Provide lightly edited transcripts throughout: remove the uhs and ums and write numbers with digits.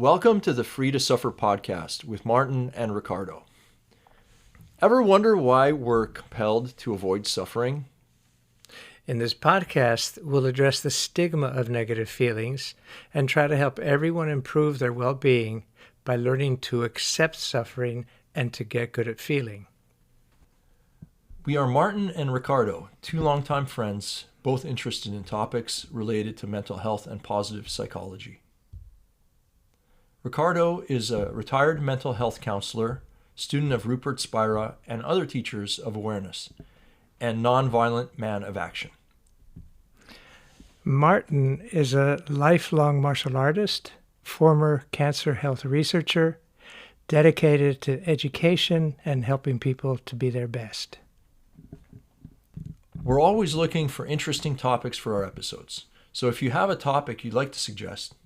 Welcome to the Free to Suffer podcast with Martin and Ricardo. Ever wonder why we're compelled to avoid suffering? In this podcast, we'll address the stigma of negative feelings and try to help everyone improve their well-being by learning to accept suffering and to get good at feeling. We are Martin and Ricardo, two longtime friends, both interested in topics related to mental health and positive psychology. Ricardo is a retired mental health counselor, student of Rupert Spira and other teachers of awareness, and nonviolent man of action. Martin is a lifelong martial artist, former cancer health researcher, dedicated to education and helping people to be their best. We're always looking for interesting topics for our episodes, so if you have a topic you'd like to suggest,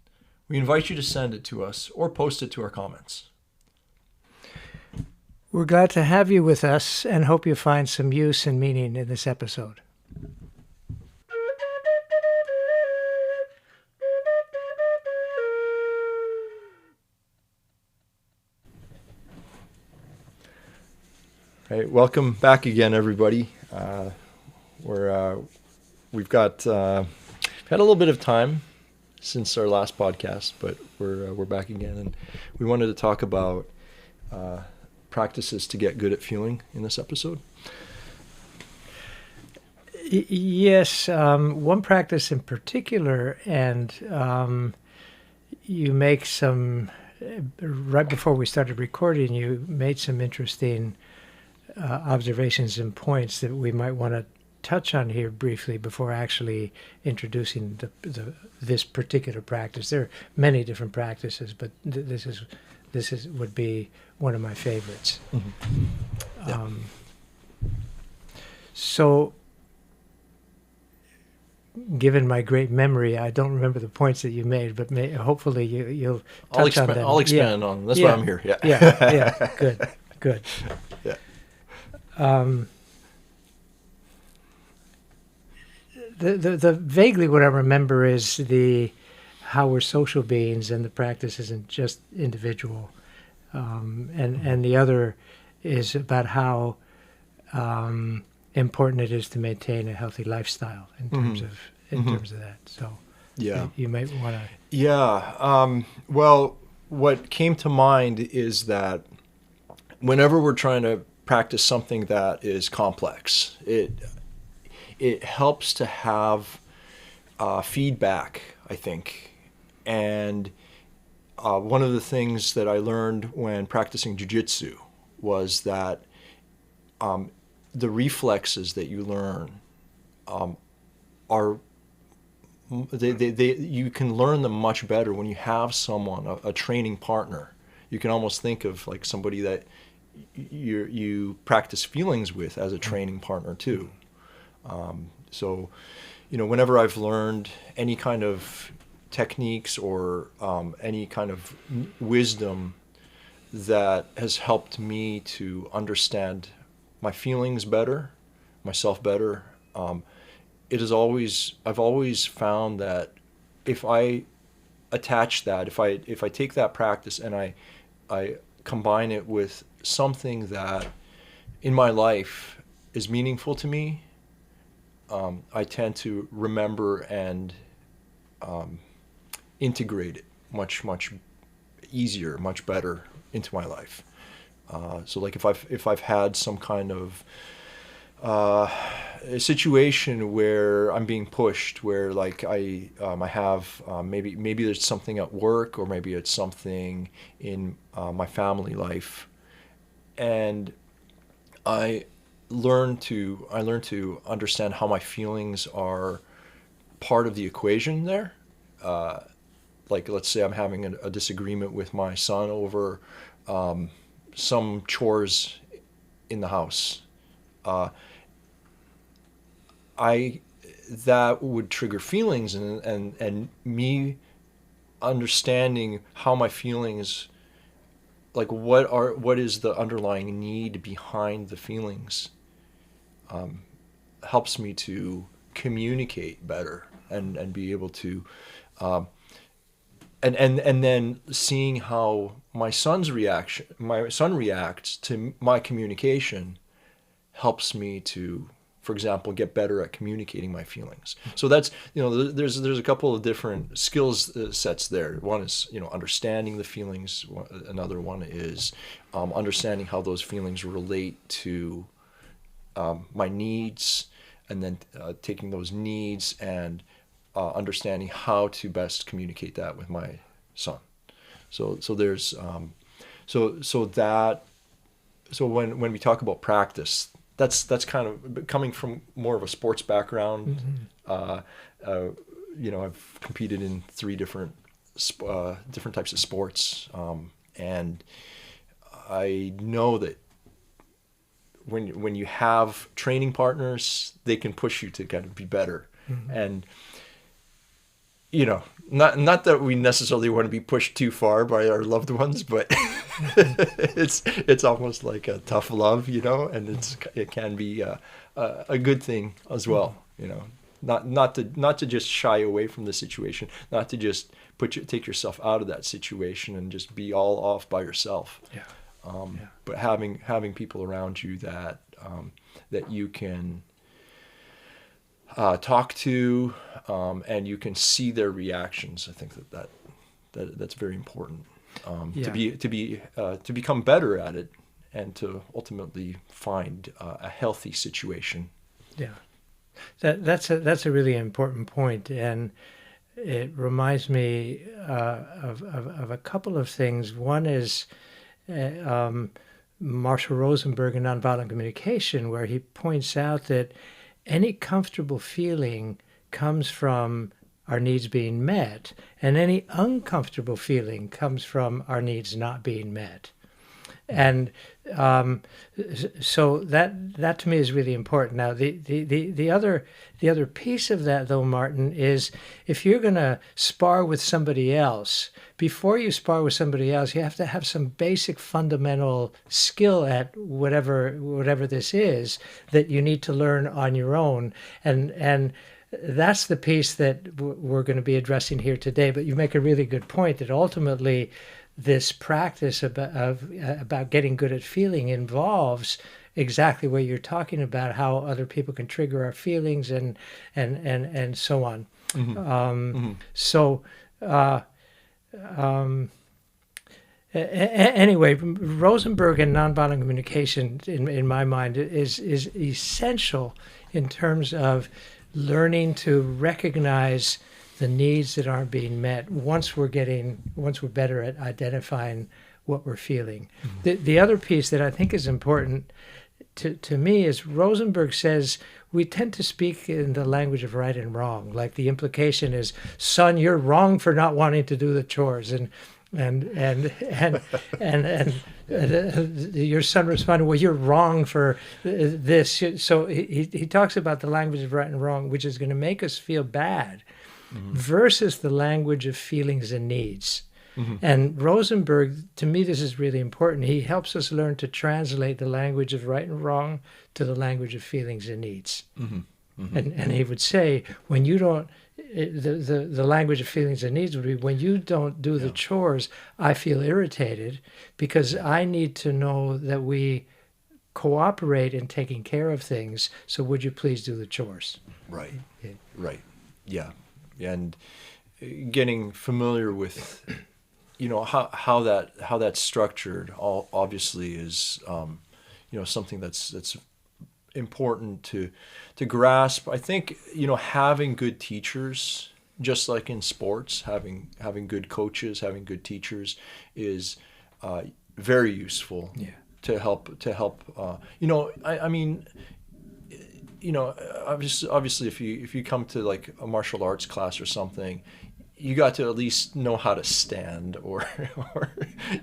we invite you to send it to us or post it to our comments. We're glad to have you with us and hope you find some use and meaning in this episode. All right, welcome back again, everybody. We've had a little bit of time since our last podcast, but we're back again, and we wanted to talk about practices to get good at feeling in this episode. Yes, one practice in particular, and you make some, right before we started recording, you made some interesting observations and points that we might want to touch on here briefly before actually introducing this particular practice. There are many different practices, but this would be one of my favorites. Mm-hmm. Yeah. So, given my great memory, I don't remember the points that you made, but hopefully you'll touch on them. I'll expand on them. That's why I'm here. Yeah. Yeah. Good. Yeah. The vaguely what I remember is how we're social beings, and the practice isn't just individual, and the other is about how important it is to maintain a healthy lifestyle in terms of that. So yeah, you might want to. Yeah. Well, what came to mind is that whenever we're trying to practice something that is complex, it helps to have feedback, I think. And one of the things that I learned when practicing jiu-jitsu was that the reflexes that you learn you can learn them much better when you have someone, a training partner. You can almost think of like somebody that you practice feelings with as a training partner too. So, whenever I've learned any kind of techniques or any kind of wisdom that has helped me to understand my feelings better, myself better, I've always found that if I attach that, if I take that practice and I combine it with something that in my life is meaningful to me, I tend to remember and integrate it much easier, much better into my life. So like if I've had some kind of a situation where I'm being pushed, where like I have maybe there's something at work, or maybe it's something in my family life, and I learn to understand how my feelings are part of the equation there. Like let's say I'm having a disagreement with my son over some chores in the house. That would trigger feelings, and me understanding how my feelings, like what is the underlying need behind the feelings, helps me to communicate better and be able to and then seeing how my son reacts to my communication helps me to, for example, get better at communicating my feelings. So that's, there's a couple of different skills sets there. One is, understanding the feelings. Another one is understanding how those feelings relate to my needs, and then taking those needs and understanding how to best communicate that with my son. So there's so when we talk about practice, that's kind of coming from more of a sports background. I've competed in 3 different types of sports, and I know that when you have training partners, they can push you to kind of be better. And not that we necessarily want to be pushed too far by our loved ones, but it's almost like a tough love, and it can be a good thing as well, not to just shy away from the situation, not to just take yourself out of that situation and just be all off by yourself. But having people around you that you can talk to, and you can see their reactions. I think that's very important, to become better at it, and to ultimately find a healthy situation. Yeah, that's a really important point, and it reminds me of a couple of things. One is Marshall Rosenberg in Nonviolent Communication, where he points out that any comfortable feeling comes from our needs being met, and any uncomfortable feeling comes from our needs not being met. And so that to me is really important. Now, the other piece of that, though, Martin, is if you're going to spar with somebody else, before you spar with somebody else, you have to have some basic fundamental skill at whatever this is that you need to learn on your own, and that's the piece that we're going to be addressing here today. But you make a really good point that ultimately this practice about getting good at feeling involves exactly what you're talking about, how other people can trigger our feelings and so on. Anyway, Rosenberg and nonviolent communication, in my mind, is essential in terms of learning to recognize the needs that aren't being met once we're better at identifying what we're feeling. The other piece that I think is important to me is Rosenberg says we tend to speak in the language of right and wrong. Like the implication is, son, you're wrong for not wanting to do the chores, and your son responded, well, you're wrong for this. So he talks about the language of right and wrong, which is going to make us feel bad, versus the language of feelings and needs. And Rosenberg, to me, this is really important. He helps us learn to translate the language of right and wrong to the language of feelings and needs. And he would say, when you don't, the language of feelings and needs would be, when you don't do the chores, I feel irritated because I need to know that we cooperate in taking care of things. So would you please do the chores? Right. Yeah. And getting familiar with, how that's structured, obviously is, something that's important to grasp. I think, having good teachers, just like in sports, having good coaches, having good teachers is very useful. To help. Obviously, if you come to like a martial arts class or something, you got to at least know how to stand or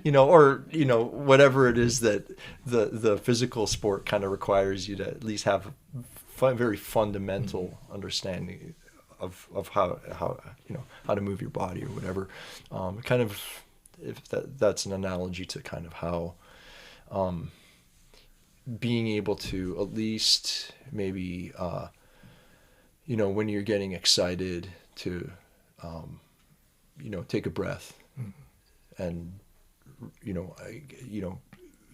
whatever it is that the physical sport kind of requires you to at least have very fundamental understanding of how to move your body or whatever. Kind of, if that's an analogy to kind of how being able to at least maybe when you're getting excited to take a breath and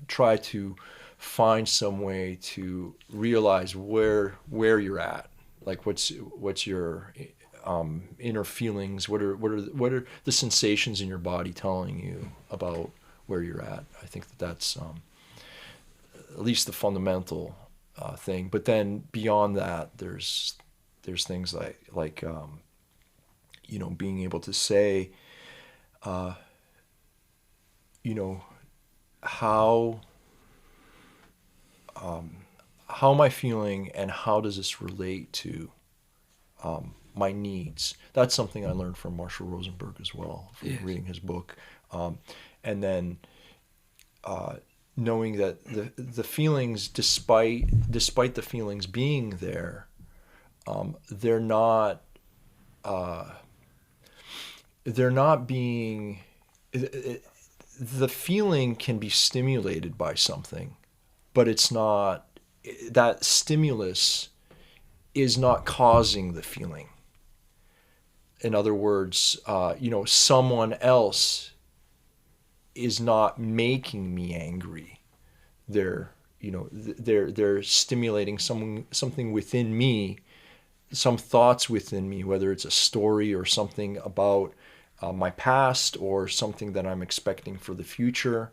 try to find some way to realize where you're at. Like what's your inner feelings? What are the sensations in your body telling you about where you're at? I think that's at least the fundamental thing. But then beyond that, there's things like being able to say, how am I feeling, and how does this relate to my needs? That's something I learned from Marshall Rosenberg as well, from reading his book. And then knowing that the feelings, despite the feelings being there, they're not being. The feeling can be stimulated by something, but it's not, that stimulus is not causing the feeling. In other words, someone else is not making me angry. They're stimulating something within me, some thoughts within me, whether it's a story or something about my past or something that I'm expecting for the future.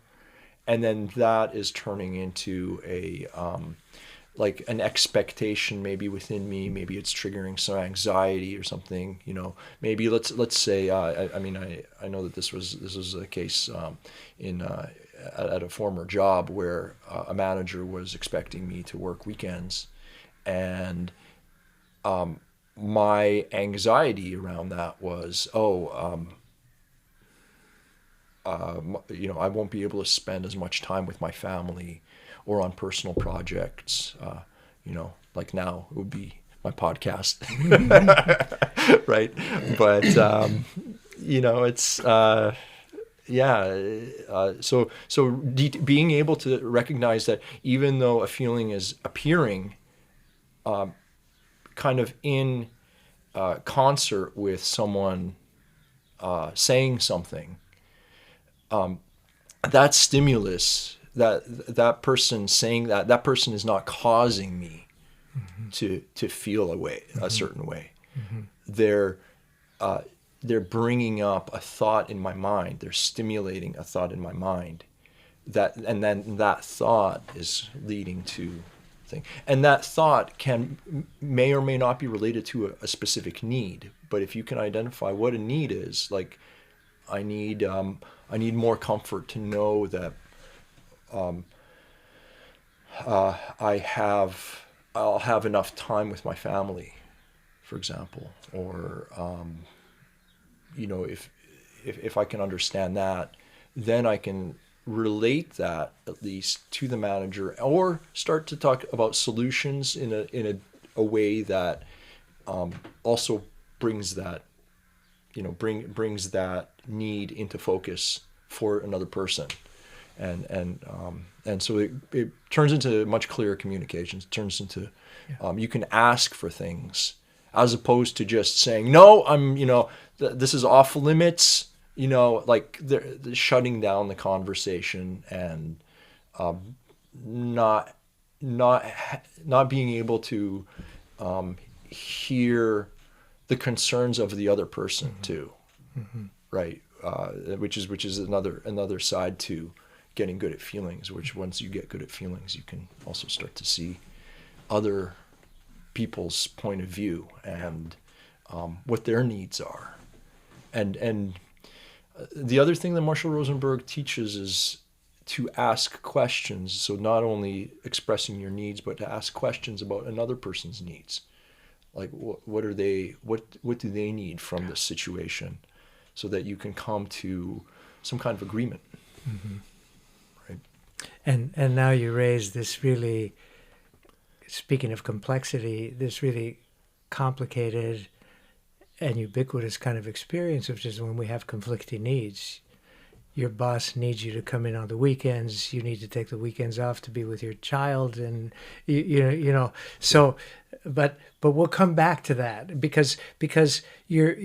And then that is turning into a like an expectation maybe within me. Maybe it's triggering some anxiety or something. Maybe let's say I know that this was a case at a former job where a manager was expecting me to work weekends, and my anxiety around that was, I won't be able to spend as much time with my family or on personal projects. Like now it would be my podcast, right? But it's being able to recognize that even though a feeling is appearing, kind of in concert with someone saying something, that stimulus, that person saying that person is not causing me to feel a certain way. They're bringing up a thought in my mind. They're stimulating a thought in my mind, and then that thought is leading to thing. And that thought may or may not be related to a specific need. But if you can identify what a need is, like I need more comfort to know that I'll have enough time with my family, for example, or if I can understand that, then I can relate that at least to the manager, or start to talk about solutions in a way that also brings that brings that need into focus for another person, and so it turns into much clearer communications. It turns into you can ask for things as opposed to just saying no. This is off limits. Like they're shutting down the conversation and not being able to hear the concerns of the other person too, right? Which is another side to getting good at feelings. Which once you get good at feelings, you can also start to see other people's point of view and what their needs are, and the other thing that Marshall Rosenberg teaches is to ask questions. So not only expressing your needs, but to ask questions about another person's needs. Like what do they need from this situation, so that you can come to some kind of agreement. Right. And now you raise this really, speaking of complexity, this really complicated and ubiquitous kind of experience, which is when we have conflicting needs. Your boss needs you to come in on the weekends. You need to take the weekends off to be with your child, and So, but we'll come back to that because you're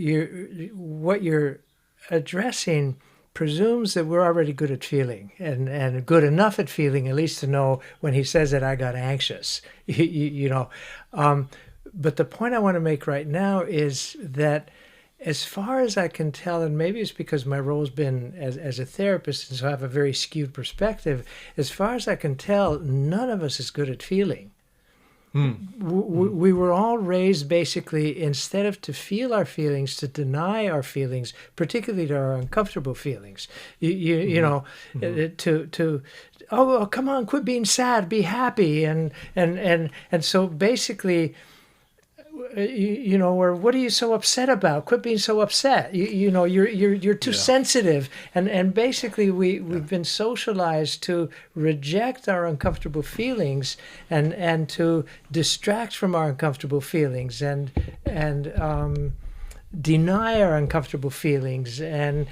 what you're addressing presumes that we're already good at feeling and good enough at feeling, at least to know when he says that I got anxious, you know. But the point I want to make right now is that as far as I can tell, and maybe it's because my role's been as a therapist, and so I have a very skewed perspective, as far as I can tell, none of us is good at feeling. We were all raised basically, instead of to feel our feelings, to deny our feelings, particularly to our uncomfortable feelings. You know, oh, come on, quit being sad, be happy, and so basically, you know, or what are you so upset about? Quit being so upset. You know, you're too sensitive, and basically we've been socialized to reject our uncomfortable feelings and to distract from our uncomfortable feelings and deny our uncomfortable feelings and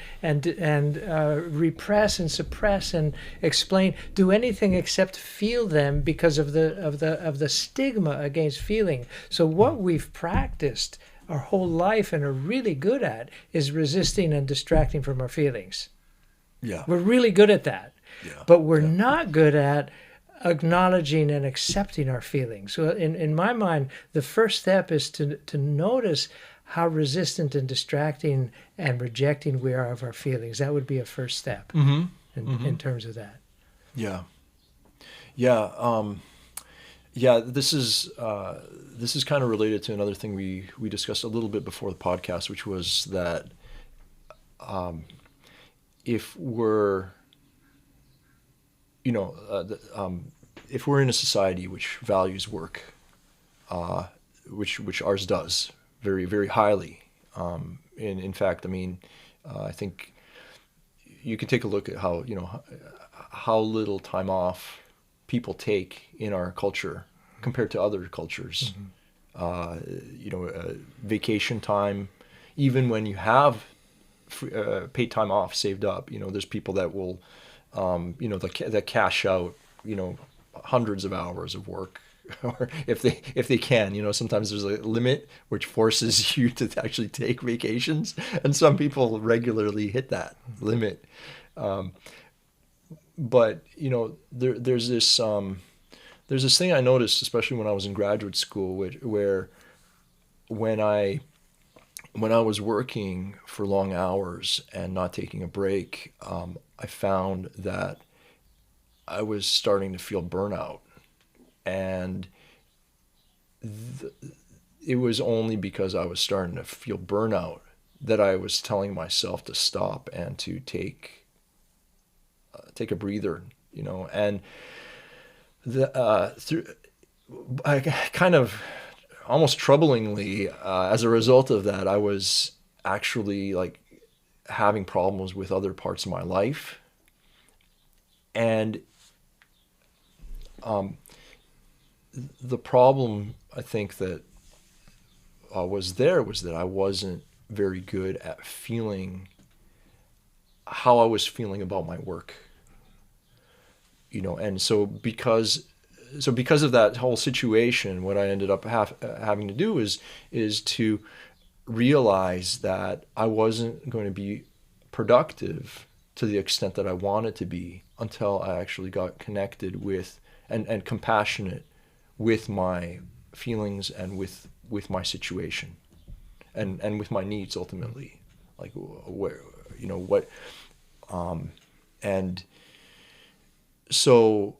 repress and suppress and explain, do anything except feel them because of the stigma against feeling. So what we've practiced our whole life and are really good at is resisting and distracting from our feelings. Yeah. We're really good at that. Yeah. But we're not good at acknowledging and accepting our feelings. So in my mind, the first step is to notice how resistant and distracting and rejecting we are of our feelings. That would be a first step in terms of that. Yeah. Yeah. This is kind of related to another thing we discussed a little bit before the podcast, which was that if we're, you know, if we're in a society which values work, which ours does very, very highly. In fact, I mean, I think you can take a look at how, you know, how little time off people take in our culture compared to other cultures. You know, vacation time, even when you have paid time off saved up, you know, there's people that will, you know, that cash out, you know, hundreds of hours of work. Or if they can, you know, sometimes there's a limit which forces you to actually take vacations, and some people regularly hit that limit. But you know, there's this thing I noticed, especially when I was in graduate school, where when I was working for long hours and not taking a break, I found that I was starting to feel burnout. And it was only because I was starting to feel burnout that I was telling myself to stop and to take a breather, you know. And I kind of almost troublingly, as a result of that, I was actually like having problems with other parts of my life, and the problem I think that was that I wasn't very good at feeling how I was feeling about my work, you know. And so because of that whole situation, what I ended up having to do is to realize that I wasn't going to be productive to the extent that I wanted to be until I actually got connected with and compassionate with my feelings and with my situation and with my needs ultimately, like where, you know, what, and so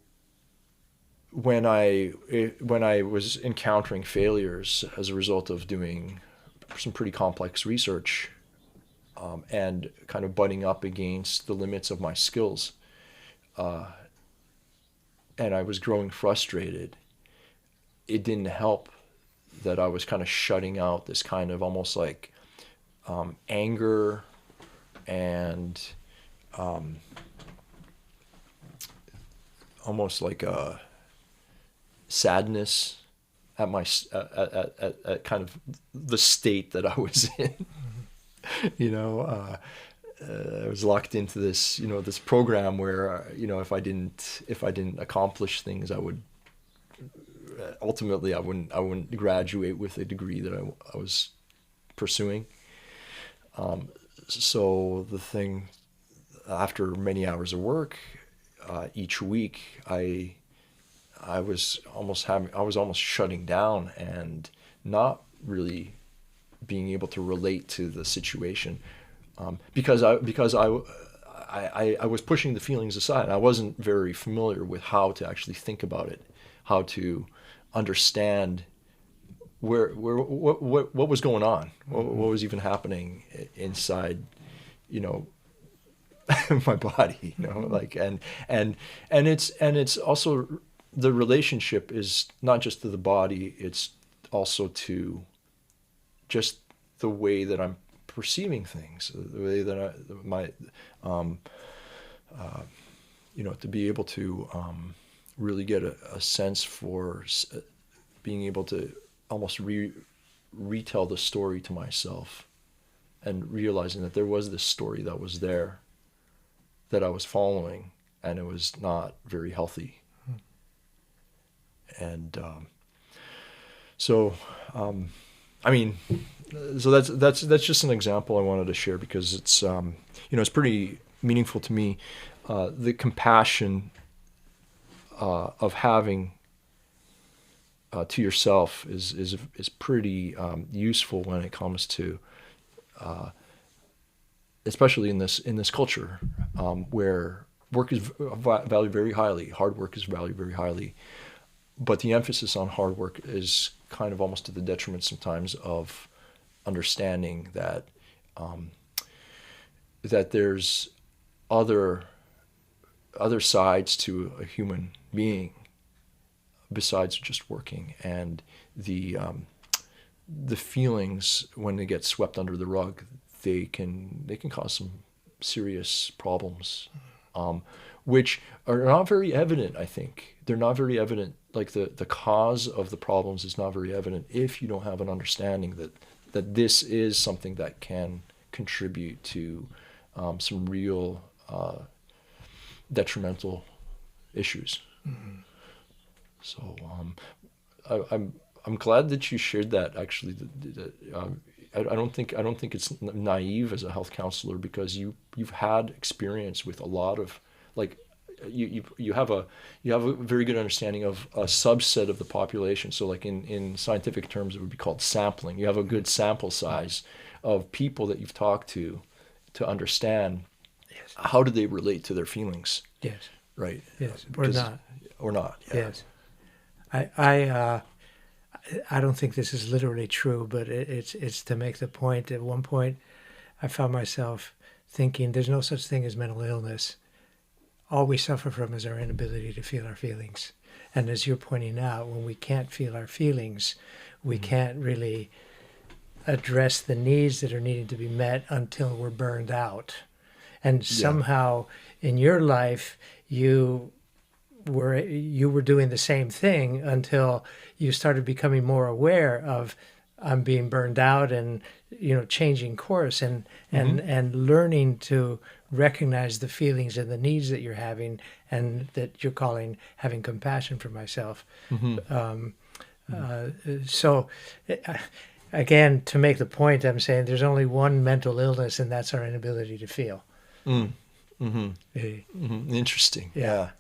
when I was encountering failures as a result of doing some pretty complex research, and kind of butting up against the limits of my skills, and I was growing frustrated, it didn't help that I was kind of shutting out this kind of almost like anger and almost like a sadness at my at kind of the state that I was in. You know, I was locked into this, you know, this program where, you know, if I didn't accomplish things, I would ultimately I wouldn't graduate with a degree that I was pursuing. So the thing after many hours of work each week, I was almost shutting down and not really being able to relate to the situation, because I was pushing the feelings aside. I wasn't very familiar with how to actually think about it, how to understand what was going on, what was even happening inside, my body, like, and it's also, the relationship is not just to the body, it's also to just the way that I'm perceiving things, the way that to be able to really get a sense for being able to almost retell the story to myself, and realizing that there was this story that was there that I was following, and it was not very healthy. And so that's just an example I wanted to share, because it's it's pretty meaningful to me. The compassion of having to yourself is pretty useful when it comes to, especially in this culture, where work is valued very highly, hard work is valued very highly, but the emphasis on hard work is kind of almost to the detriment sometimes of understanding that that there's other sides to a human being besides just working, and the feelings, when they get swept under the rug, they can cause some serious problems, which are not very evident. I think they're not very evident. Like the cause of the problems is not very evident if you don't have an understanding that this is something that can contribute to some real detrimental issues. Mm-hmm. So I'm glad that you shared that. Actually, I don't think it's naive as a health counselor, because you've had experience with a lot of, like, you have a very good understanding of a subset of the population. So like in scientific terms, it would be called sampling. You have a good sample size of people that you've talked to understand, yes, how do they relate to their feelings. Yes. Right. Yes. Or not. Yeah. Yes. I don't think this is literally true, but it's to make the point. At one point, I found myself thinking, there's no such thing as mental illness. All we suffer from is our inability to feel our feelings. And as you're pointing out, when we can't feel our feelings, we can't really address the needs that are needing to be met until we're burned out. And somehow in your life, you were doing the same thing until you started becoming more aware of, I'm being burned out, and changing course, and learning to recognize the feelings and the needs that you're having, and that you're calling having compassion for myself. So again, to make the point, I'm saying there's only one mental illness, and that's our inability to feel. Interesting. Yeah.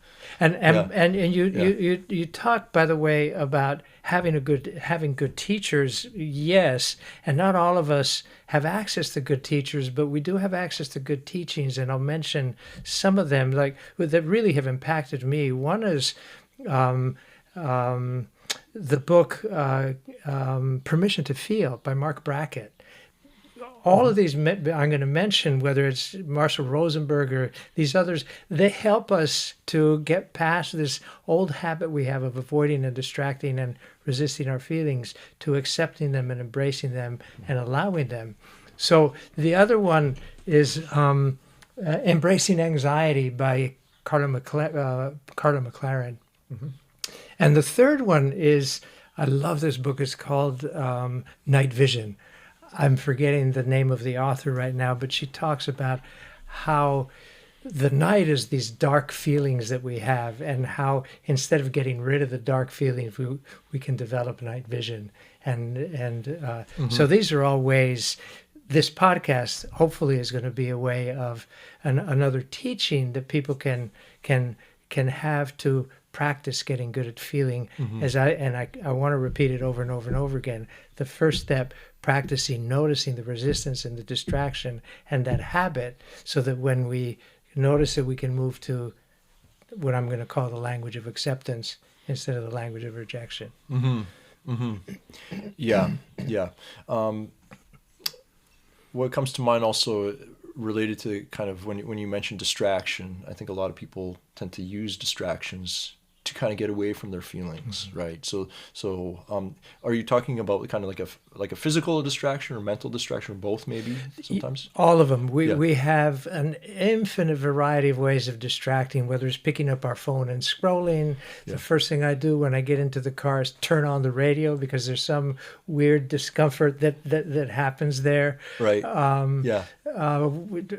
And you talk, by the way, about having good teachers. Yes, and not all of us have access to good teachers, but we do have access to good teachings, and I'll mention some of them that really have impacted me. One is the book Permission to Feel by Mark Brackett. All of these I'm going to mention, whether it's Marshall Rosenberg or these others, they help us to get past this old habit we have of avoiding and distracting and resisting our feelings, to accepting them and embracing them and allowing them. So the other one is Embracing Anxiety by Carla McLaren. Mm-hmm. And the third one is, I love this book, it's called Night Vision. I'm forgetting the name of the author right now, but she talks about how the night is these dark feelings that we have, and how instead of getting rid of the dark feelings, we can develop night vision. And so these are all ways this podcast hopefully is going to be a way of another teaching that people can have to practice getting good at feeling. I want to repeat it over and over and over again. The first step, practicing noticing the resistance and the distraction and that habit, so that when we notice it, we can move to what I'm going to call the language of acceptance instead of the language of rejection. Yeah. What comes to mind also related to kind of when you mention distraction, I think a lot of people tend to use distractions to kind of get away from their feelings, right? So are you talking about kind of like a physical distraction or mental distraction, or both maybe sometimes? All of them. We have an infinite variety of ways of distracting, whether it's picking up our phone and scrolling. The first thing I do when I get into the car is turn on the radio because there's some weird discomfort that happens there. Right.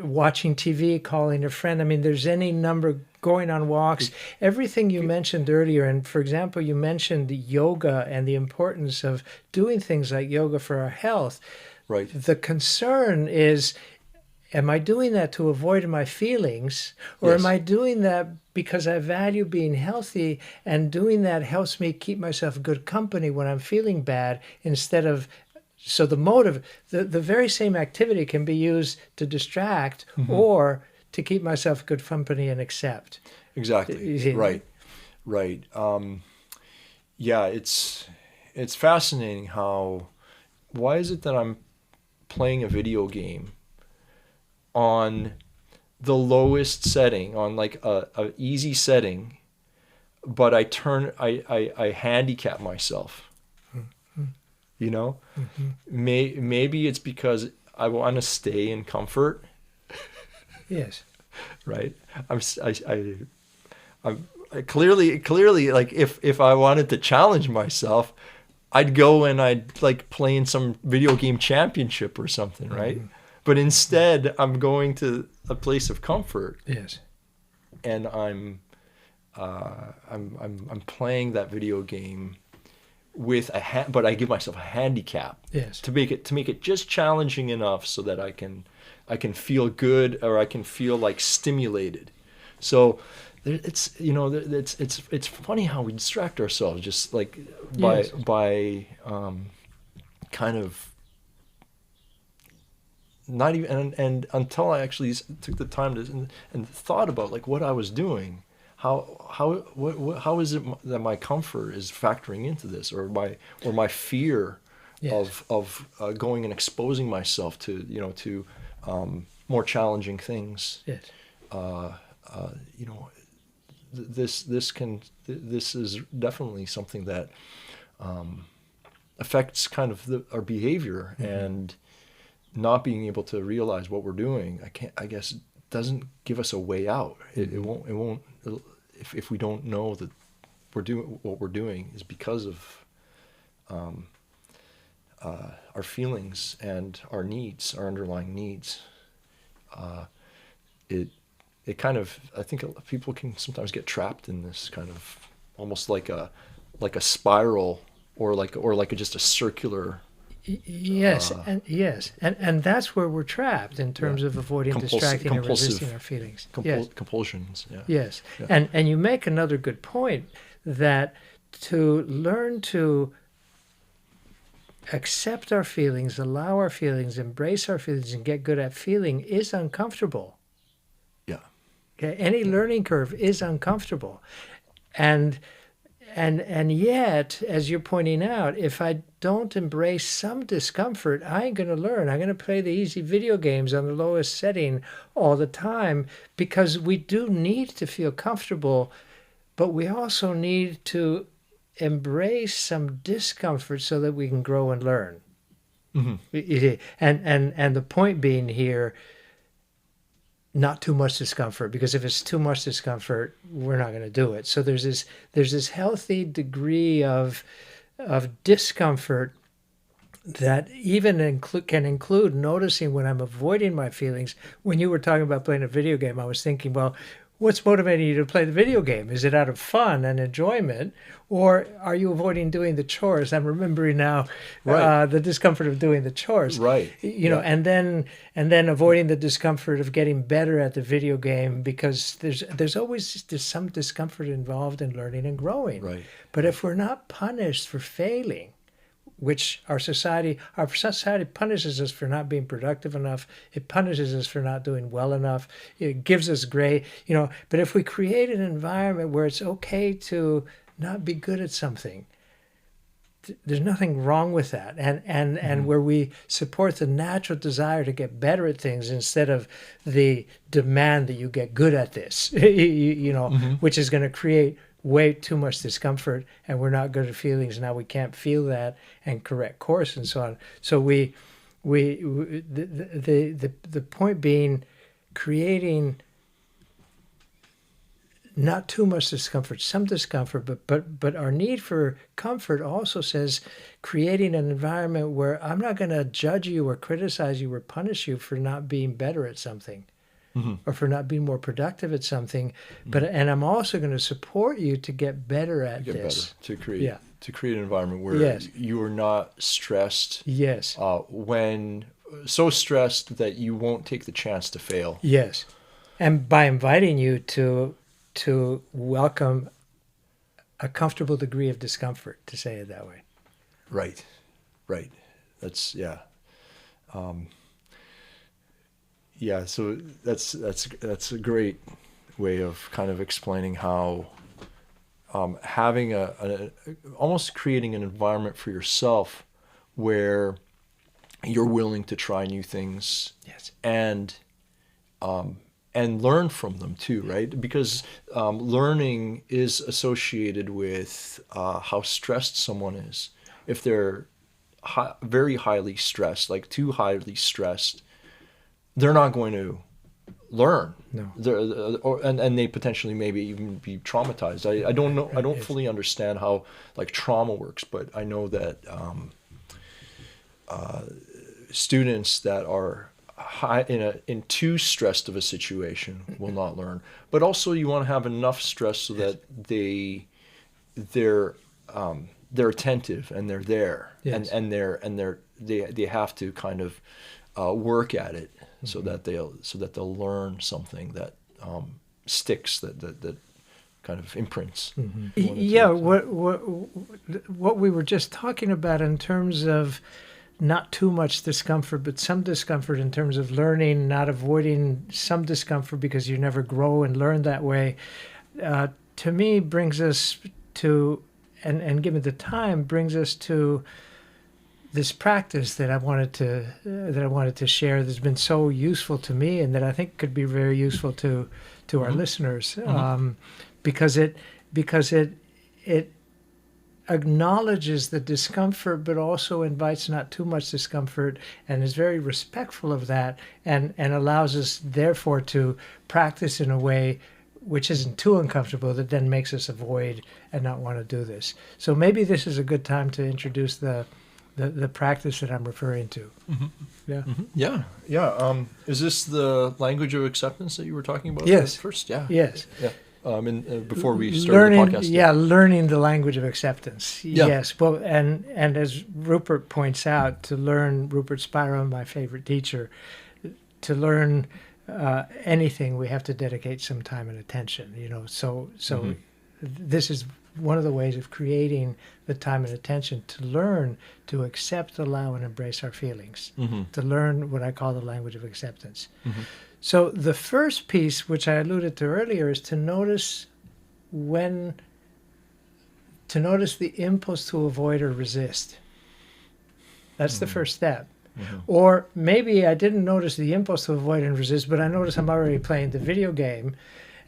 Watching TV, calling a friend. I mean, there's any number, going on walks, everything you mentioned earlier. And for example, you mentioned yoga and the importance of doing things like yoga for our health. Right. The concern is, am I doing that to avoid my feelings, or am I doing that because I value being healthy, and doing that helps me keep myself good company when I'm feeling bad, instead of... So the motive, the very same activity can be used to distract or to keep myself good company and accept. Exactly. Right. It's fascinating why is it that I'm playing a video game on the lowest setting, on like a easy setting, but I handicap myself. You know, maybe it's because I want to stay in comfort. Yes. Right. I'm clearly like if I wanted to challenge myself, I'd go and I'd like play in some video game championship or something, right? But instead, I'm going to a place of comfort. Yes. And I'm playing that video game with but I give myself a handicap. Yes. To make it just challenging enough so that I can feel good, or I can feel like stimulated. So it's funny how we distract ourselves just like by kind of not even and until I actually took the time to and thought about like what I was doing. How is it that my comfort is factoring into this, or my fear of going and exposing myself to more challenging things? Yes. This is definitely something that affects kind of our behavior, and not being able to realize what we're doing. I guess doesn't give us a way out. It won't. If we don't know that we're doing what we're doing is because of our feelings and our needs, our underlying needs. It kind of, I think people can sometimes get trapped in this kind of almost like a spiral, or like just a circular. Yes, and that's where we're trapped in terms of avoiding, distracting, and resisting our feelings. Compulsions. Yeah. Yes, yeah. And you make another good point, that to learn to accept our feelings, allow our feelings, embrace our feelings, and get good at feeling is uncomfortable. Yeah. Okay, any learning curve is uncomfortable, and yet, as you're pointing out, if I don't embrace some discomfort, I ain't going to learn. I'm going to play the easy video games on the lowest setting all the time, because we do need to feel comfortable, but we also need to embrace some discomfort so that we can grow and learn. And the point being here, not too much discomfort, because if it's too much discomfort, we're not going to do it. So there's this healthy degree of discomfort that even can include noticing when I'm avoiding my feelings. When you were talking about playing a video game, I was thinking, well, what's motivating you to play the video game? Is it out of fun and enjoyment, or are you avoiding doing the chores? I'm remembering now Right. the discomfort of doing the chores. Right. You know, and then avoiding the discomfort of getting better at the video game, because there's always some discomfort involved in learning and growing. Right. But if we're not punished for failing, which our society punishes us for not being productive enough. It punishes us for not doing well enough. It gives us gray, you know. But if we create an environment where it's okay to not be good at something, there's nothing wrong with that. And where we support the natural desire to get better at things instead of the demand that you get good at this, you know, which is going to create way too much discomfort, and we're not good at feelings. Now we can't feel that and correct course and so on. So the point being, creating not too much discomfort, some discomfort, but our need for comfort also says creating an environment where I'm not going to judge you or criticize you or punish you for not being better at something. Or for not being more productive at something, and I'm also going to support you to get better at this. To create an environment where you are not stressed. Yes. When so stressed that you won't take the chance to fail. Yes, and by inviting you to welcome a comfortable degree of discomfort, to say it that way. Right. That's Yeah, so that's a great way of kind of explaining how having almost creating an environment for yourself where you're willing to try new things. Yes. And learn from them too, right? Because learning is associated with how stressed someone is. If they're very highly stressed, like too highly stressed, they're not going to learn. No. And they potentially maybe even be traumatized. I don't know. I don't fully understand how like trauma works, but I know that students that are in too stressed of a situation will not learn. But also, you want to have enough stress so that they're attentive and they're there, and they have to kind of work at it. So that they'll learn something that sticks, that kind of imprints. Yeah, what we were just talking about in terms of not too much discomfort, but some discomfort in terms of learning, not avoiding some discomfort because you never grow and learn that way, to me brings us to, and given the time, brings us to this practice that I wanted to share that's been so useful to me, and that I think could be very useful to our listeners, because it acknowledges the discomfort, but also invites not too much discomfort, and is very respectful of that, and allows us therefore to practice in a way which isn't too uncomfortable, that then makes us avoid and not want to do this. So maybe this is a good time to introduce the practice that I'm referring to. Yeah. Is this the language of acceptance that you were talking about? Yes. First, yeah. Yes. Yeah. Before we started the podcast. Yeah, learning the language of acceptance. Yeah. Yes. Well, and as Rupert points out, Rupert Spira, my favorite teacher, to learn anything, we have to dedicate some time and attention. So this is one of the ways of creating the time and attention to learn to accept, allow, and embrace our feelings, to learn what I call the language of acceptance. So the first piece, which I alluded to earlier, is to notice the impulse to avoid or resist. That's the first step. Or maybe I didn't notice the impulse to avoid and resist, but I notice I'm already playing the video game.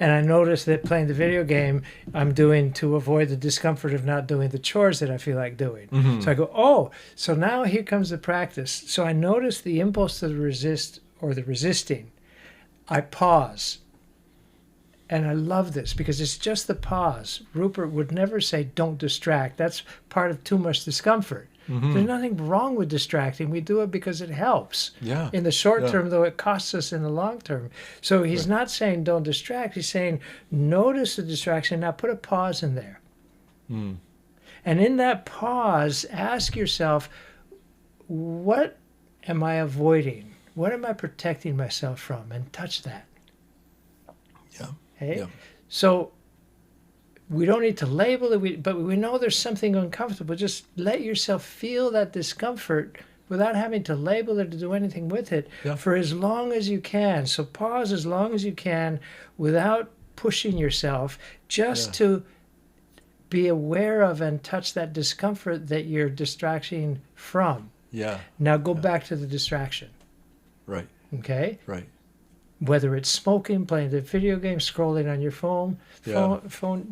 And I notice that playing the video game, I'm doing to avoid the discomfort of not doing the chores that I feel like doing. So I go, so now here comes the practice. So I notice the impulse to resist or the resisting. I pause. And I love this because it's just the pause. Rupert would never say, don't distract. That's part of too much discomfort. There's nothing wrong with distracting. We do it because it helps. Yeah. In the short Yeah. term, though, it costs us in the long term. So he's not saying don't distract. He's saying notice the distraction. Now put a pause in there. Mm. And in that pause, ask yourself, what am I avoiding? What am I protecting myself from? And touch that. Yeah. Okay? Yeah. So we don't need to label it, but we know there's something uncomfortable. Just let yourself feel that discomfort without having to label it or do anything with it for as long as you can. So pause as long as you can without pushing yourself, just to be aware of and touch that discomfort that you're distracting from. Yeah. Now go back to the distraction. Right. Okay? Right. Whether it's smoking, playing the video game, scrolling on your phone,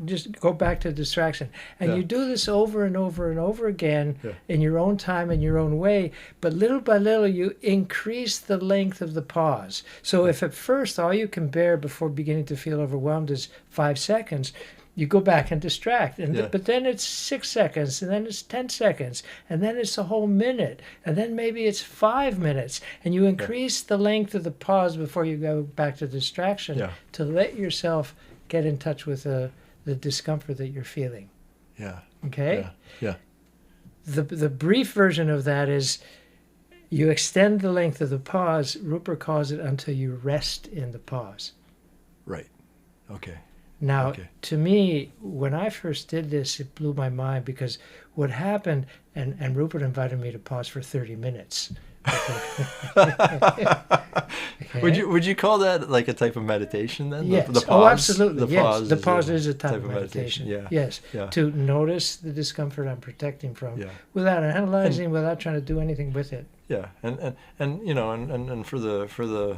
just go back to distraction. And you do this over and over and over again in your own time and your own way. But little by little, you increase the length of the pause. So if at first all you can bear before beginning to feel overwhelmed is 5 seconds, you go back and distract. But then it's 6 seconds, and then it's 10 seconds, and then it's a whole minute, and then maybe it's 5 minutes. And you increase the length of the pause before you go back to distraction to let yourself get in touch with the discomfort that you're feeling. Yeah. Okay? Yeah. The brief version of that is you extend the length of the pause. Rupert calls it until you rest in the pause. Right. Okay. Now, to me, when I first did this, it blew my mind because what happened, and Rupert invited me to pause for 30 minutes. Would you call that like a type of meditation then? Yes. The pause? Oh, absolutely. The Pause is a type of meditation. Yeah. Yes. Yeah. To notice the discomfort I'm protecting from without analyzing, without trying to do anything with it. Yeah. And you know, and for the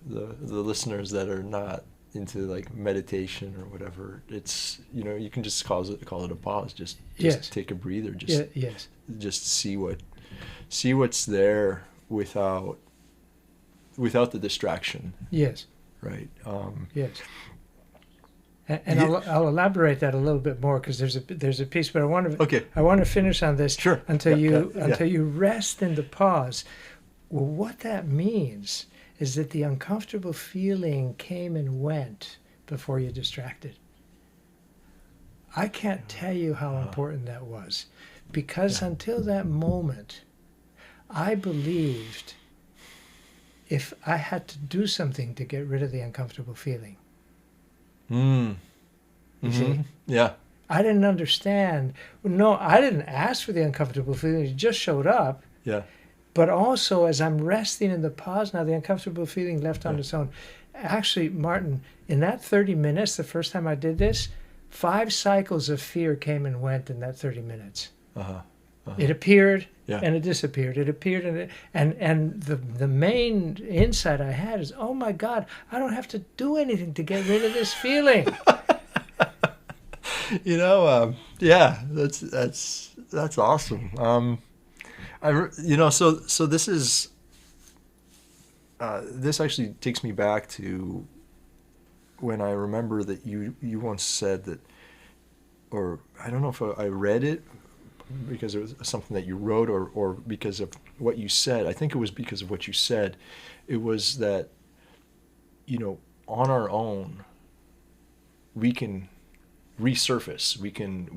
listeners that are not into like meditation or whatever, it's, you know, you can just call it a pause. Just take a breather. Just see what's there without the distraction. Yes. Right. Yes. And I'll elaborate that a little bit more because there's a piece, but I want to finish on this until you rest in the pause. Well, what that means is that the uncomfortable feeling came and went before you distracted. I can't tell you how important that was, because until that moment, I believed if I had to do something to get rid of the uncomfortable feeling. You see? Yeah. I didn't understand. No, I didn't ask for the uncomfortable feeling. It just showed up. Yeah. But also, as I'm resting in the pause now, the uncomfortable feeling left on its own. Actually, Martin, in that 30 minutes, the first time I did this, 5 cycles of fear came and went in that 30 minutes. It appeared and it disappeared. It appeared and the main insight I had is, oh my God, I don't have to do anything to get rid of this feeling. You know, that's awesome. So this is this actually takes me back to when I remember that you once said that, or I don't know if I read it because it was something that you wrote or because of what you said. I think it was because of what you said. It was that, you know, on our own, we can resurface. We can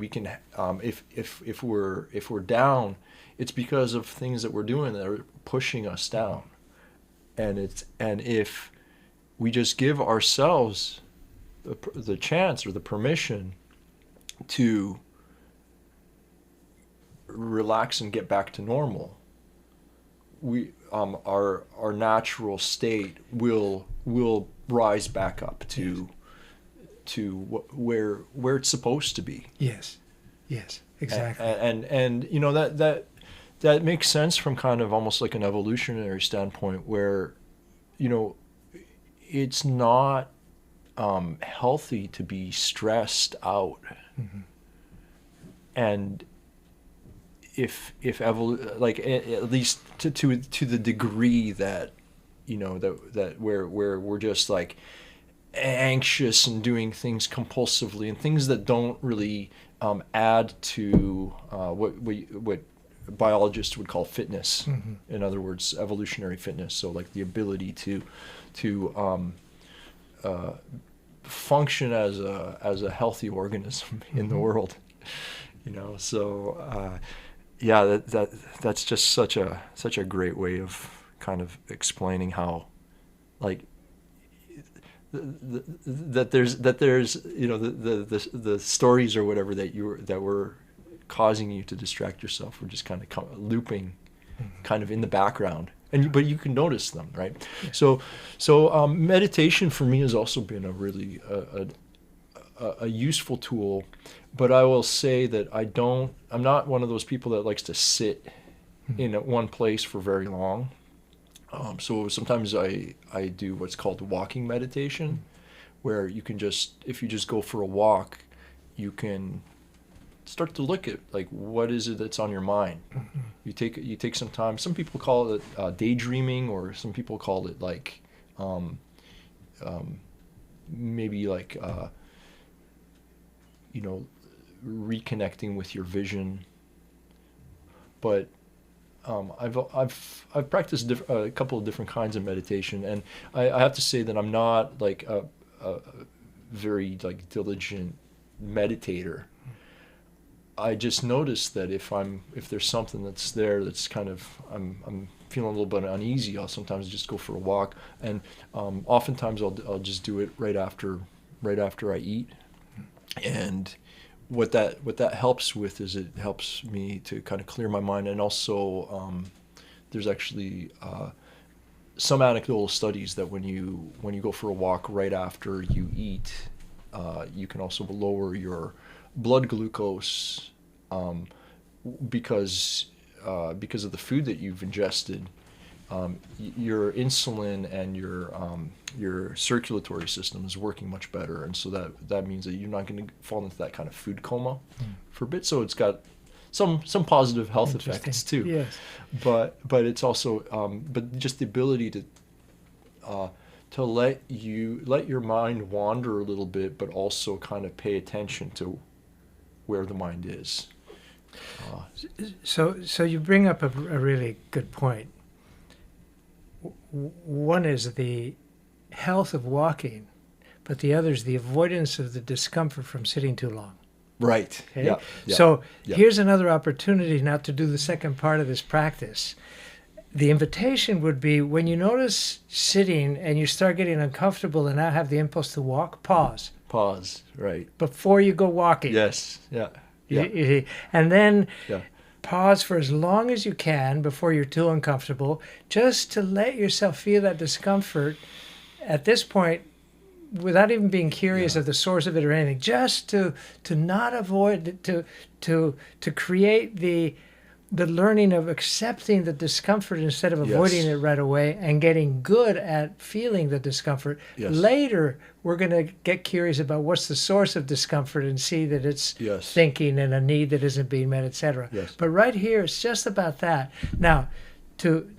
if we're down, it's because of things that we're doing that are pushing us down. And if we just give ourselves the chance or the permission to relax and get back to normal, we our natural state will rise back up to where it's supposed to be. Yes, exactly. And you know that makes sense from kind of almost like an evolutionary standpoint, where, you know, it's not healthy to be stressed out. And like at least to the degree that, you know, that where we're just like anxious and doing things compulsively and things that don't really add to what biologists would call fitness. In other words, evolutionary fitness. So like the ability to function as a healthy organism in the world. So yeah, that's just such a great way of kind of explaining how, like, that there's the stories or whatever that were causing you to distract yourself were just kind of looping, kind of in the background, but you can notice them, right? Yeah. So meditation for me has also been a really a useful tool, but I will say that I'm not one of those people that likes to sit in one place for very long. So sometimes I do what's called walking meditation, where you can if you just go for a walk, you can start to look at, like, what is it that's on your mind. You take some time. Some people call it daydreaming, or some people call it like maybe like reconnecting with your vision. But I've practiced a couple of different kinds of meditation, and I have to say that I'm not like a very like diligent meditator. I just noticed that if there's something that's there that's kind of I'm feeling a little bit uneasy, I'll sometimes just go for a walk, and oftentimes I'll just do it right after I eat. And what that helps with is it helps me to kind of clear my mind, and also there's actually some anecdotal studies that when you go for a walk right after you eat, you can also lower your blood glucose because of the food that you've ingested. Your insulin and your circulatory system is working much better, and so that means that you're not going to fall into that kind of food coma for a bit. So it's got some positive health effects too. Yes. But it's also but just the ability to let your mind wander a little bit, but also kind of pay attention to where the mind is. So you bring up a really good point. One is the health of walking, but the other is the avoidance of the discomfort from sitting too long. Right. Okay? Yeah. So here's another opportunity now to do the second part of this practice. The invitation would be, when you notice sitting and you start getting uncomfortable and now have the impulse to walk, pause. Pause, right. Before you go walking. Yes, yeah. And then pause for as long as you can before you're too uncomfortable, just to let yourself feel that discomfort at this point, without even being curious of the source of it or anything, just to not avoid, to create the learning of accepting the discomfort instead of avoiding it right away, and getting good at feeling the discomfort. Yes. Later, we're going to get curious about what's the source of discomfort and see that it's thinking and a need that isn't being met, etc. Yes. But right here, it's just about that. Now, to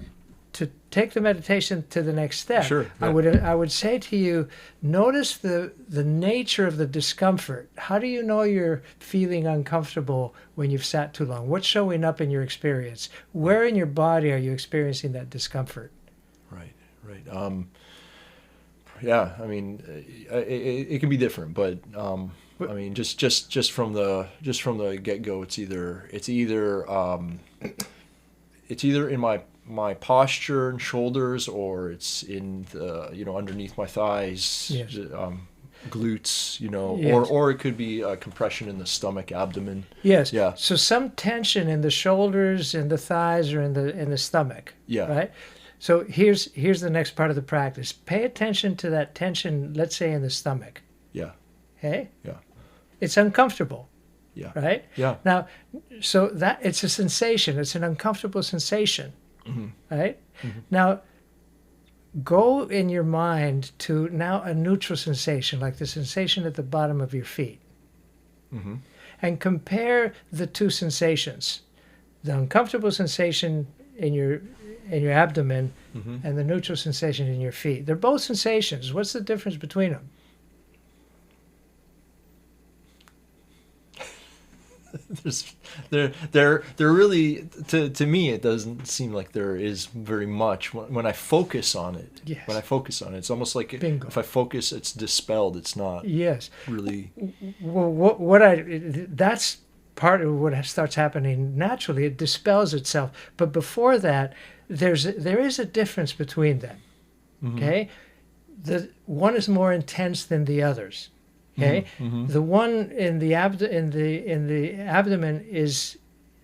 take the meditation to the next step, I would say to you, notice the nature of the discomfort. How do you know you're feeling uncomfortable when you've sat too long? What's showing up in your experience? Where in your body are you experiencing that discomfort? Right. Yeah, I mean, it can be different, but I mean, just from the get-go, it's either in my posture and shoulders, or it's in the underneath my thighs, glutes, or it could be a compression in the stomach, abdomen. Yes. Yeah. So some tension in the shoulders and the thighs, or in the stomach. Yeah. Right. So here's the next part of the practice. Pay attention to that tension, let's say in the stomach. Yeah. Okay? Yeah. It's uncomfortable. Yeah. Right? Yeah. Now, so that it's a sensation. It's an uncomfortable sensation. Mm-hmm. Right? Mm-hmm. Now, go in your mind to now a neutral sensation, like the sensation at the bottom of your feet. Mm-hmm. And compare the two sensations. The uncomfortable sensation in your abdomen, and the neutral sensation in your feet. They're both sensations. What's the difference between them? there's there really to me it doesn't seem like there is very much when I focus on it. Yes. When I focus on it, it's almost like Bingo. if I focus, it's dispelled. It's not Yes. really. Well, that's part of what starts happening naturally. It dispels itself. But before that, there is a difference between them. Mm-hmm. Okay, the one is more intense than the others. Okay, Mm-hmm. the one in the abdomen is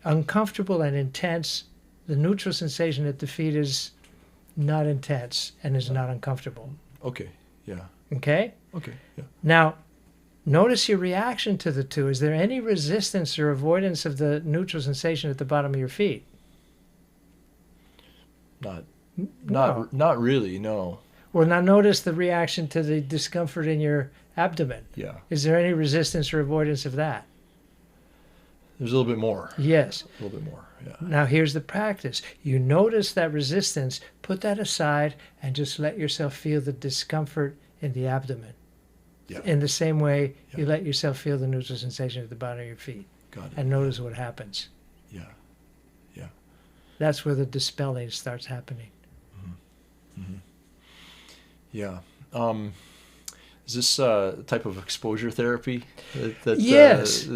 uncomfortable and intense. The neutral sensation at the feet is not intense and is not uncomfortable. Okay. Yeah. Okay. Okay. Yeah. Now, notice your reaction to the two. Is there any resistance or avoidance of the neutral sensation at the bottom of your feet? Not really. No. Well, now notice the reaction to the discomfort in your abdomen. Yeah. Is there any resistance or avoidance of that? There's a little bit more. Yes. A little bit more. Yeah. Now here's the practice. You notice that resistance, put that aside, and just let yourself feel the discomfort in the abdomen. Yeah. In the same way Yeah. you let yourself feel the neutral sensation at the bottom of your feet. Got it. And notice what happens. Yeah. Yeah. That's where the dispelling starts happening. Mm-hmm. Yeah. Is this type of exposure therapy? Yes,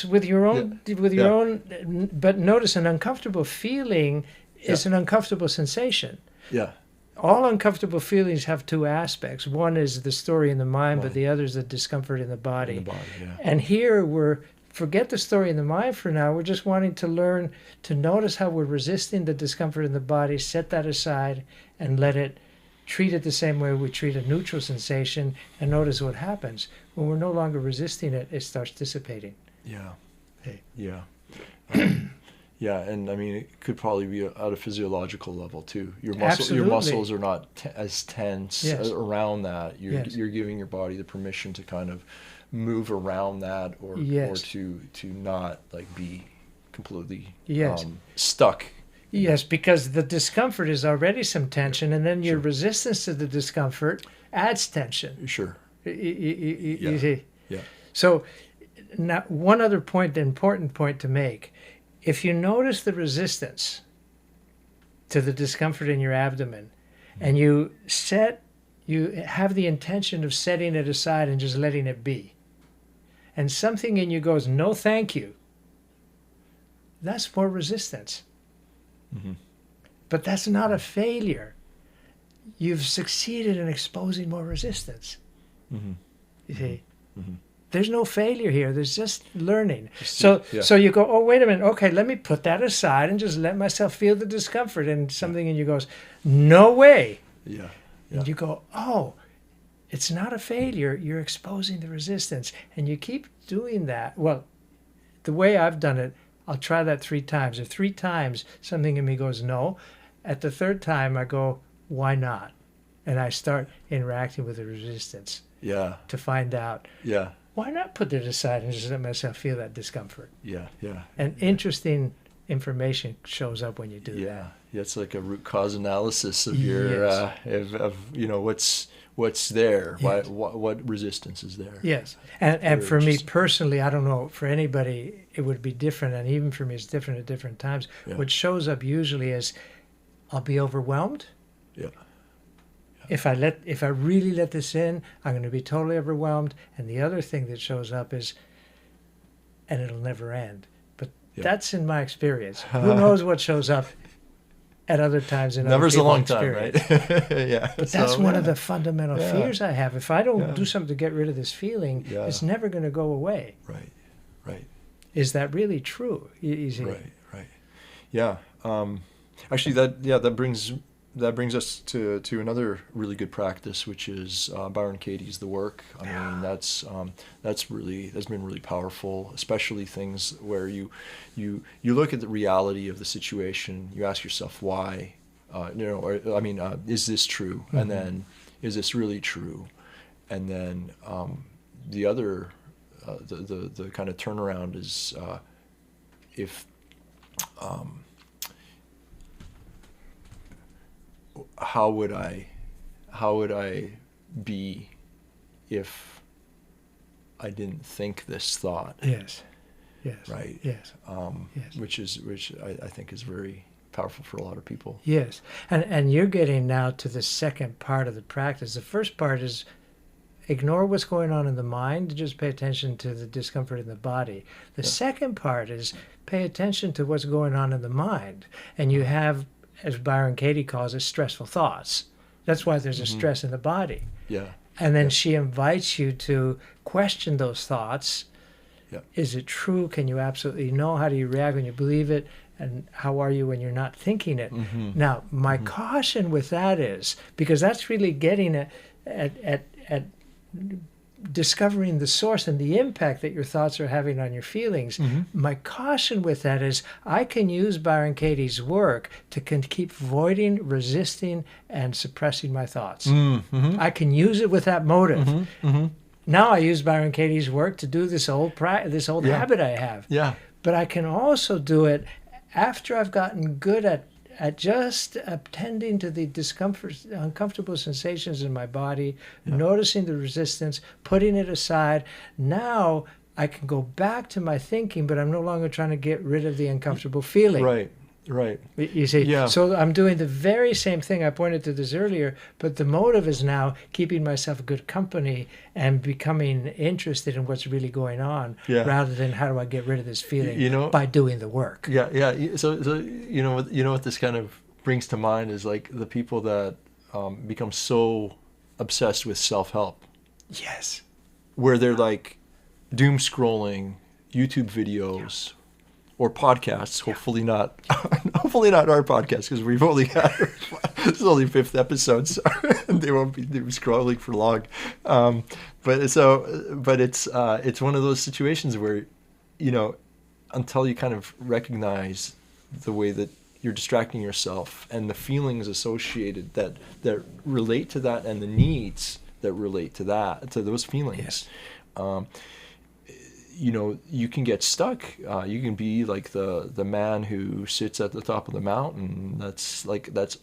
with your own, Yeah. own. But notice, an uncomfortable feeling is Yeah. an uncomfortable sensation. Yeah. All uncomfortable feelings have two aspects. One is the story in the mind, but Mind. the other is the discomfort in the body. In the body. Yeah. And here forget the story in the mind for now. We're just wanting to learn to notice how we're resisting the discomfort in the body, set that aside, and treat it the same way we treat a neutral sensation, and notice what happens. When we're no longer resisting it, it starts dissipating. Yeah. Hey. Yeah. Yeah, and I mean, it could probably be at a physiological level too. Your Absolutely. muscles are not as tense Yes. around that. Yes. You're giving your body the permission to kind of move around that, or Yes. to not like be completely Yes. stuck. Yes, because the discomfort is already some tension, and then your Sure. resistance to the discomfort adds tension. Sure. You see? Yeah. So, now one other point, important point to make. If you notice the resistance to the discomfort in your abdomen, and you have the intention of setting it aside and just letting it be, and something in you goes, no thank you, that's more resistance. Mm-hmm. But that's not a failure. You've succeeded in exposing more resistance. Mm-hmm. You see? Mm-hmm. There's no failure here. There's just learning. Yeah. So you go, oh, wait a minute. Okay, let me put that aside and just let myself feel the discomfort. And something in you goes, no way. Yeah. And you go, oh, it's not a failure. You're exposing the resistance. And you keep doing that. Well, the way I've done it, I'll try that 3 times. If 3 times something in me goes no, at the 3rd time I go, why not? And I start interacting with the resistance Yeah. to find out, Yeah. why not put it aside and just let myself feel that discomfort? Yeah. Yeah. And interesting information shows up when you do that. Yeah, it's like a root cause analysis of your Yes. of what's there. Yes. What resistance is there? Yes. And Very for me interesting. personally, I don't know, for anybody, it would be different. And even for me, it's different at different times. Yeah. What shows up usually is I'll be overwhelmed. Yeah. If I really let this in, I'm going to be totally overwhelmed. And the other thing that shows up is, and it'll never end. But Yeah. that's in my experience. Who knows what shows up at other times in Never's other a long people's time, experience. right? Yeah. But that's one of the fundamental Yeah. fears I have. If I don't Yeah. do something to get rid of this feeling, Yeah. it's never going to go away. Right. Right. Is that really true? You see? Right. Right. Yeah. Actually, that brings us to another really good practice, which is Byron Katie's The Work. I mean, that's been really powerful, especially things where you look at the reality of the situation, you ask yourself why, is this true, Mm-hmm. and then is this really true, and then the other the kind of turnaround is if how would I be if I didn't think this thought? Yes. Yes. right? Yes. Yes. Which I think is very powerful for a lot of people. Yes. And you're getting now to the second part of the practice. The first part is ignore what's going on in the mind, just pay attention to the discomfort in the body. The second part is pay attention to what's going on in the mind. And you have, as Byron Katie calls it, stressful thoughts. That's why there's a stress in the body. Yeah. And then she invites you to question those thoughts. Yeah. Is it true? Can you absolutely know? How do you react when you believe it? And how are you when you're not thinking it? Now, my caution with that is, because that's really getting at discovering the source and the impact that your thoughts are having on your feelings. My caution with that is I can use Byron Katie's work to keep voiding, resisting, and suppressing my thoughts. I can use it with that motive. Now I use Byron Katie's work to do this old habit I have. Yeah. But I can also do it after I've gotten good at just attending to the uncomfortable sensations in my body, noticing the resistance, putting it aside. Now I can go back to my thinking, but I'm no longer trying to get rid of the uncomfortable feeling. Right. You see, so I'm doing the very same thing. I pointed to this earlier, but the motive is now keeping myself good company and becoming interested in what's really going on, rather than how do I get rid of this feeling by doing the work. Yeah. So you know what this kind of brings to mind is like the people that become so obsessed with self-help. Yes. Where they're like doom scrolling YouTube videos. Or podcasts, hopefully not our podcast, because we've only got this is only 5th episode, so they won't be scrolling for long. But it's one of those situations where, until you kind of recognize the way that you're distracting yourself and the feelings associated that relate to that and the needs that relate to those feelings. You can get stuck. You can be like the man who sits at the top of the mountain. That's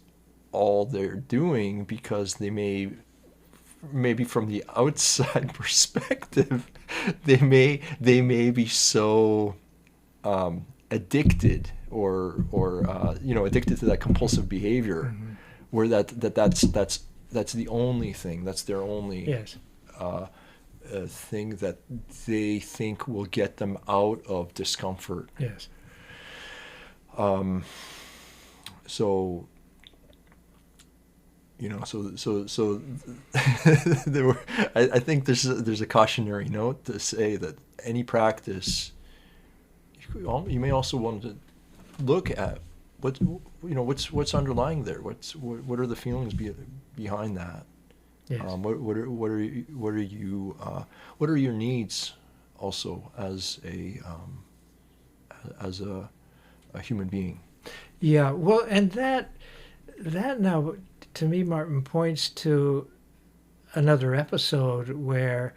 all they're doing, because maybe from the outside perspective, they may be so addicted or addicted to that compulsive behavior, where that's the only thing. That's their only. A thing that they think will get them out of discomfort. Yes. So there were. I think there's a cautionary note to say that any practice, you may also want to look at what's underlying there. What are the feelings behind that? Yes. What are your needs also as a human being? Yeah. Well, and that now to me, Martin, points to another episode where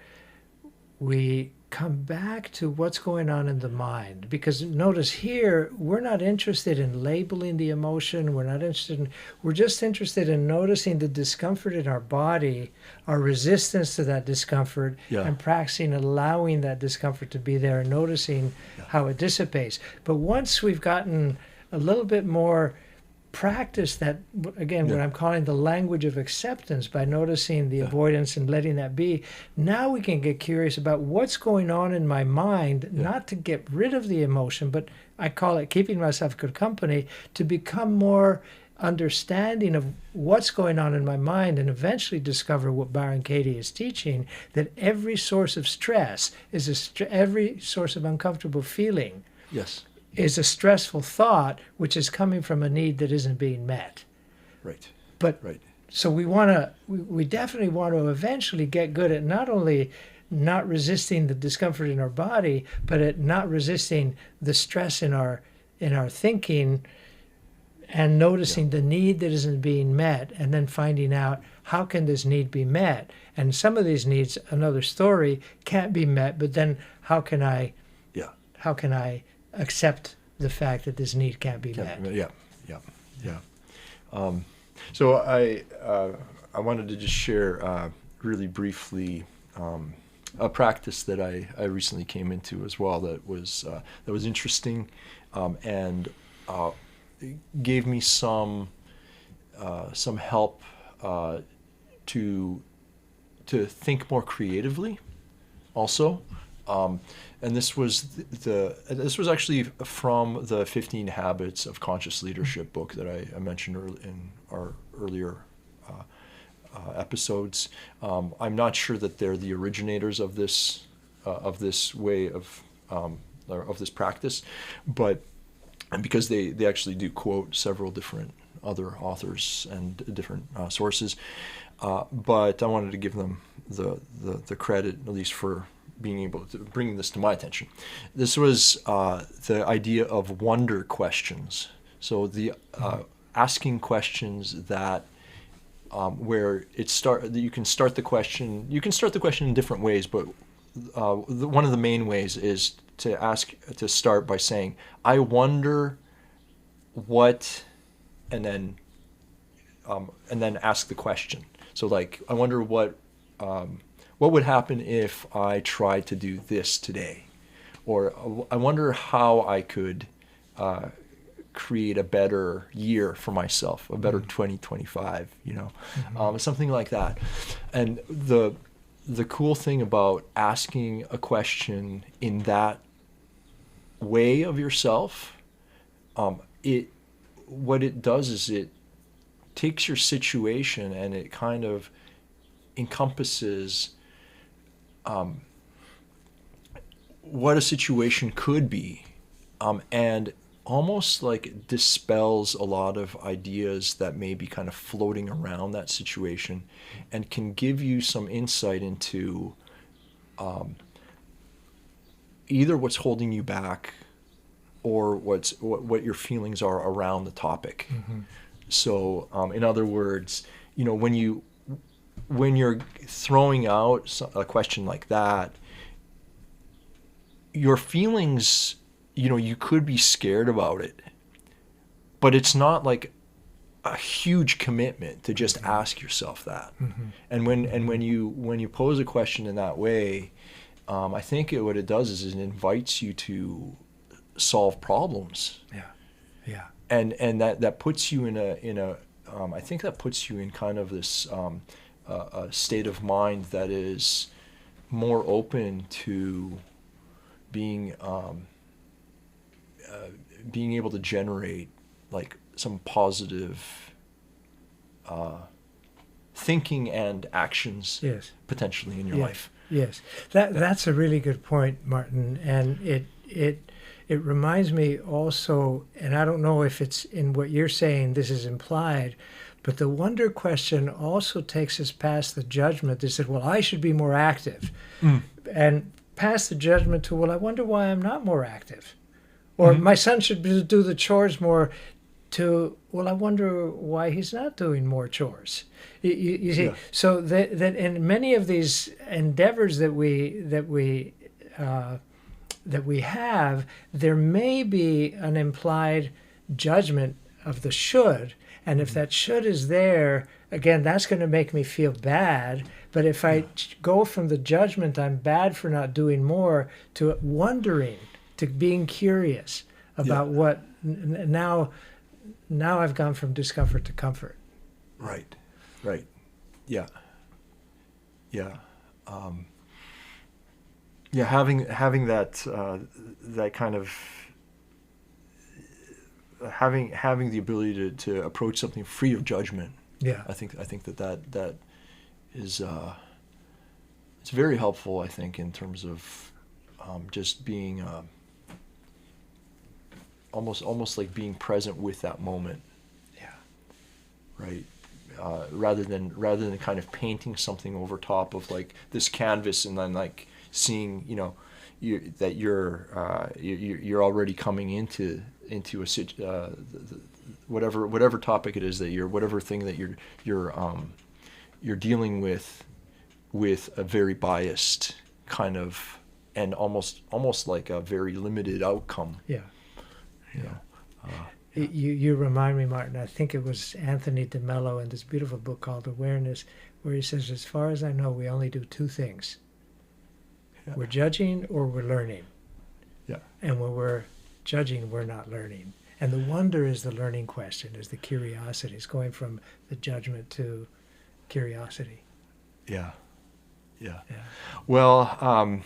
we come back to what's going on in the mind. Because notice here, we're not interested in labeling the emotion. We're just interested in noticing the discomfort in our body, our resistance to that discomfort, and practicing allowing that discomfort to be there and noticing how it dissipates. But once we've gotten a little bit more practice that, again, what I'm calling the language of acceptance, by noticing the avoidance and letting that be, now we can get curious about what's going on in my mind, not to get rid of the emotion, but I call it keeping myself good company, to become more understanding of what's going on in my mind, and eventually discover what Byron Katie is teaching, that every source of stress is every source of uncomfortable feeling. Yes. Is a stressful thought, which is coming from a need that isn't being met. Right. But so we definitely want to eventually get good at not only not resisting the discomfort in our body, but at not resisting the stress in our thinking, and noticing the need that isn't being met, and then finding out how can this need be met. And some of these needs, another story, can't be met, but then how can I accept the fact that this need can't be met? So I wanted to just share really briefly a practice that I recently came into as well that was interesting, and gave me some help to think more creatively also. And this was this was actually from the 15 Habits of Conscious Leadership book that I mentioned in our earlier episodes. I'm not sure that they're the originators of this way of this practice, but because they actually do quote several different other authors and different sources, but I wanted to give them the credit, at least for being able to bring this to my attention. This was the idea of wonder questions. So the asking questions that where you can start the question. You can start the question in different ways, but one of the main ways is to start by saying, "I wonder what," and then ask the question. So like, I wonder what would happen if I tried to do this today, or I wonder how I could create a better year for myself, a better 2025, something like that. And the cool thing about asking a question in that way of yourself, what it does is it takes your situation and it kind of encompasses what a situation could be, and almost like dispels a lot of ideas that may be kind of floating around that situation, and can give you some insight into either what's holding you back or what your feelings are around the topic. Mm-hmm. So in other words, when you're throwing out a question like that, your feelings, you could be scared about it, but it's not like a huge commitment to just ask yourself that. Mm-hmm. And when you pose a question in that way, I think what it does is it invites you to solve problems. Yeah. And that puts you in a I think that puts you in kind of this a state of mind that is more open to being able to generate like some positive thinking and actions, yes, potentially in your yes. life. Yes, that's a really good point, Martin, and it reminds me also, and I don't know if it's in what you're saying, this is implied, but the wonder question also takes us past the judgment. They said, well, I should be more active, and past the judgment to, well, I wonder why I'm not more active, or my son should do the chores more, to, well, I wonder why he's not doing more chores. You see, so that in many of these endeavors that we have, there may be an implied judgment of the should, and if that should is there, again, that's going to make me feel bad. But if I go from the judgment, I'm bad for not doing more, to wondering, to being curious about what now I've gone from discomfort to comfort. Right. Yeah. Having that kind of having the ability to approach something free of judgment. Yeah. I think that is it's very helpful, I think, in terms of just being almost like being present with that moment. Yeah. Right. Rather than kind of painting something over top of like this canvas, and then like seeing that you're already coming into a whatever topic it is that whatever thing that you're dealing with a very biased kind of, and almost like a very limited outcome. Yeah. You remind me, Martin, I think it was Anthony DeMello in this beautiful book called Awareness, where he says, as far as I know, we only do two things. Yeah. We're judging or we're learning. Yeah. And when we're judging, we're not learning. And the wonder is the learning question, is the curiosity. It's going from the judgment to curiosity. Yeah. Yeah. Yeah. Well,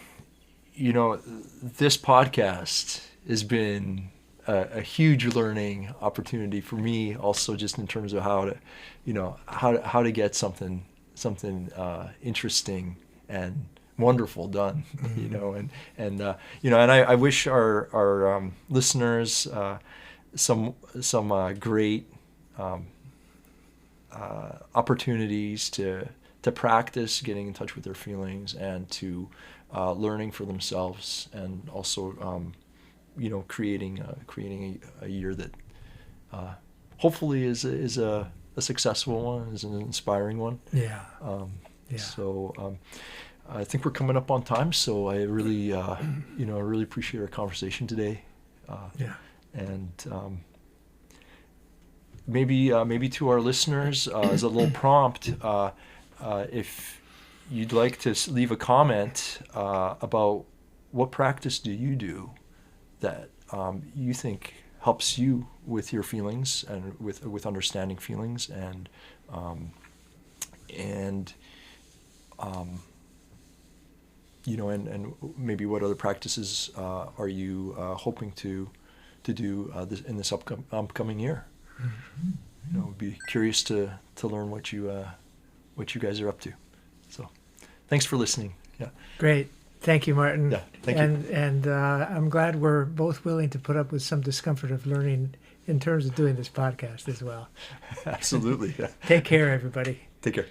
this podcast has been a huge learning opportunity for me, also just in terms of how to get something interesting and wonderful done, and I wish our listeners some great opportunities to practice getting in touch with their feelings and to learning for themselves, and also creating a year that hopefully is a successful one, is an inspiring one. Yeah. So I think we're coming up on time, so I really really appreciate our conversation today. And maybe to our listeners, as a little prompt, if you'd like to leave a comment about what practice do you do that you think helps you with your feelings and with understanding feelings, and maybe what other practices are you hoping to do in this upcoming year. Would be curious to learn what you guys are up to. So thanks for listening. Yeah. Great. Thank you, Martin. Yeah, thank you. And I'm glad we're both willing to put up with some discomfort of learning in terms of doing this podcast as well. Absolutely. Yeah. Take care, everybody. Take care.